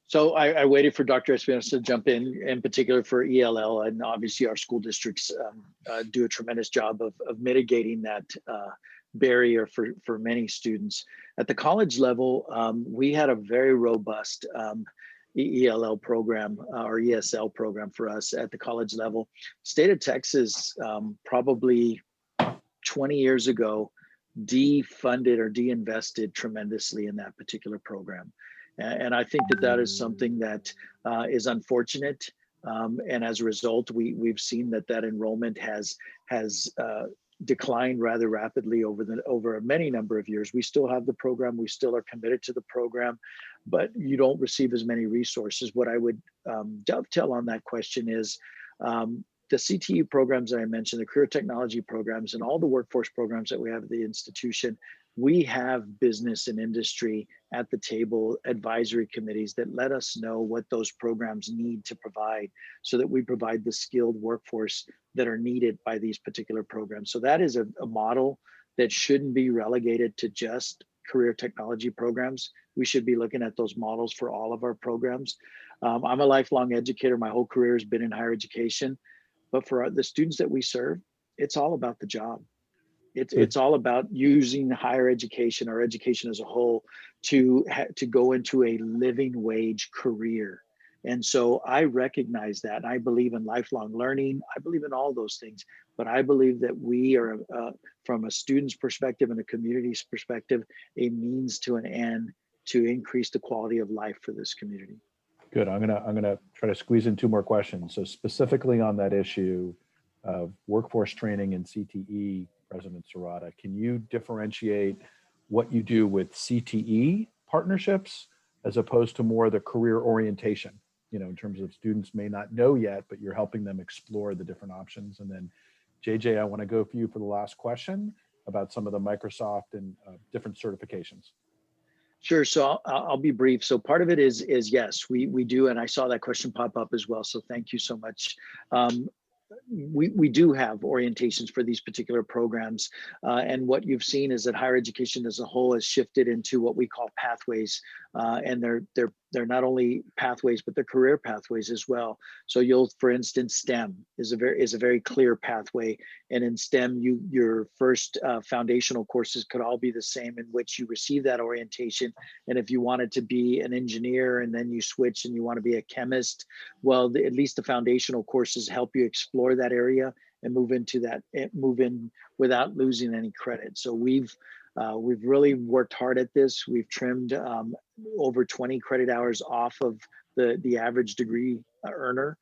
So I waited for Dr. Espinoza to jump in particular for ELL, and obviously our school districts do a tremendous job of mitigating that barrier for many students. At the college level, we had a very robust ELL program or ESL program for us at the college level. State of Texas, probably 20 years ago, defunded or deinvested tremendously in that particular program. And I think that is something that is unfortunate. And as a result, we've seen that enrollment has declined rather rapidly over a many number of years. We still have the program, we still are committed to the program, but you don't receive as many resources. What I would dovetail on that question is the CTE programs that I mentioned, the career technology programs, and all the workforce programs that we have at the institution. We have business and industry at the table, advisory committees that let us know what those programs need to provide so that we provide the skilled workforce that are needed by these particular programs. So that is a model that shouldn't be relegated to just career technology programs. We should be looking at those models for all of our programs. I'm a lifelong educator. My whole career has been in higher education, but for the students that we serve, it's all about the job. It's all about using higher education or education as a whole to go into a living wage career. And so I recognize that. I believe in lifelong learning. I believe in all those things, but I believe that we are, from a student's perspective and a community's perspective, a means to an end to increase the quality of life for this community. Good. I'm gonna try to squeeze in two more questions. So specifically on that issue of workforce training and CTE, President Serrata, can you differentiate what you do with CTE partnerships as opposed to more the career orientation, in terms of students may not know yet, but you're helping them explore the different options? And then JJ, I want to go for you for the last question about some of the Microsoft and different certifications. Sure. So I'll be brief. So part of it is yes, we do. And I saw that question pop up as well. So thank you so much. We do have orientations for these particular programs. And what you've seen is that higher education as a whole has shifted into what we call pathways. And they're not only pathways, but they're career pathways as well. So for instance, STEM is a very clear pathway. And in STEM, your first foundational courses could all be the same, in which you receive that orientation. And if you wanted to be an engineer and then you switch and you want to be a chemist, well, at least the foundational courses help you explore that area and move in without losing any credit. So we've really worked hard at this. We've trimmed over 20 credit hours off of the average degree earner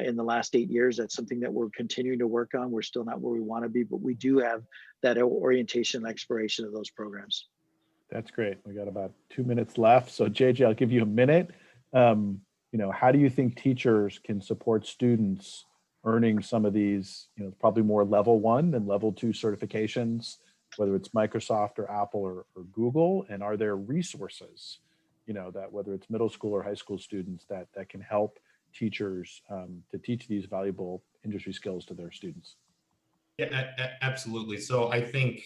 in the last 8 years. That's something that we're continuing to work on. We're still not where we want to be, but we do have that orientation and exploration of those programs. That's great. We got about 2 minutes left. So JJ, I'll give you a minute. How do you think teachers can support students earning some of these, probably more level 1 than level 2 certifications, whether it's Microsoft or Apple or Google? And are there resources, that whether it's middle school or high school students that can help teachers to teach these valuable industry skills to their students? Yeah, absolutely. So I think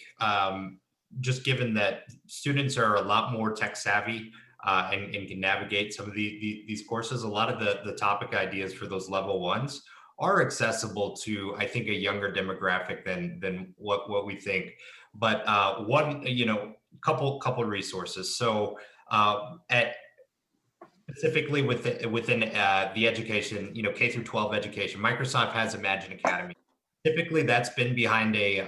just given that students are a lot more tech savvy and can navigate some of these courses, a lot of the topic ideas for those level 1s are accessible to, I think, a younger demographic than what we think. But couple resources. So specifically within the education, K through 12 education, Microsoft has Imagine Academy. Typically, that's been behind a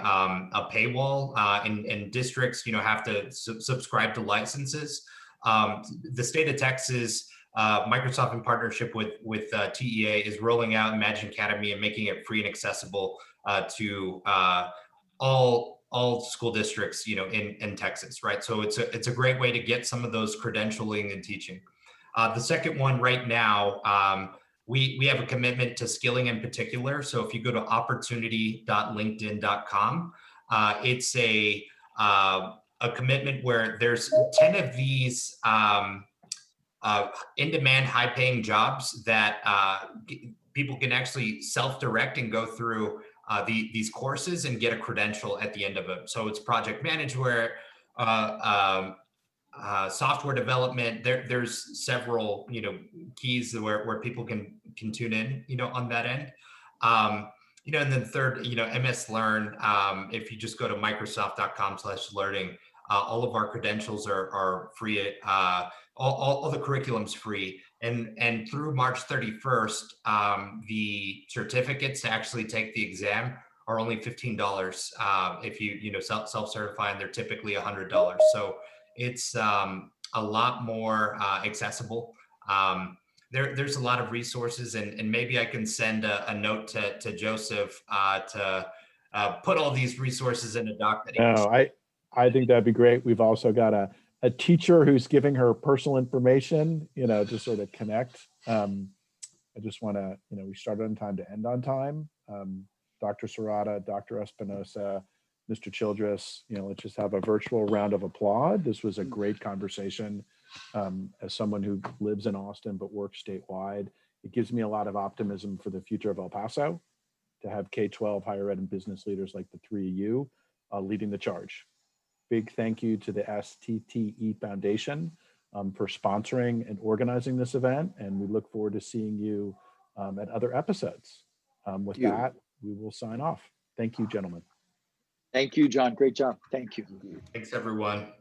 paywall, and districts, have to subscribe to licenses. The state of Texas, Microsoft, in partnership with TEA, is rolling out Imagine Academy and making it free and accessible to all school districts, in Texas, right? So it's a great way to get some of those credentialing and teaching. The second one right now, we have a commitment to skilling in particular. So if you go to opportunity.linkedin.com, it's a commitment where there's 10 of these in-demand, high-paying jobs that people can actually self-direct and go through these courses and get a credential at the end of it. So it's project management, software development. There's several keys where people can tune in on that end. And then third, MS Learn. If you just go to microsoft.com/learning, all of our credentials are free. All the curriculum's free, and through March 31st, the certificates to actually take the exam are only $15. If you self-certify, and they're typically $100. So it's a lot more accessible. There's a lot of resources, and maybe I can send a note to Joseph to put all these resources in a doc that he can. No, I think that'd be great. We've also got a teacher who's giving her personal information, to sort of connect. I just want to, we started on time to end on time. Dr. Serrata, Dr. Espinoza, Mr. Childress, let's just have a virtual round of applause. This was a great conversation. As someone who lives in Austin but works statewide, it gives me a lot of optimism for the future of El Paso to have K-12 higher ed and business leaders like the three of you leading the charge. Big thank you to the STTE Foundation for sponsoring and organizing this event, and we look forward to seeing you at other episodes. With that, we will sign off. Thank you, gentlemen. Thank you, John. Great job. Thank you. Thanks, everyone.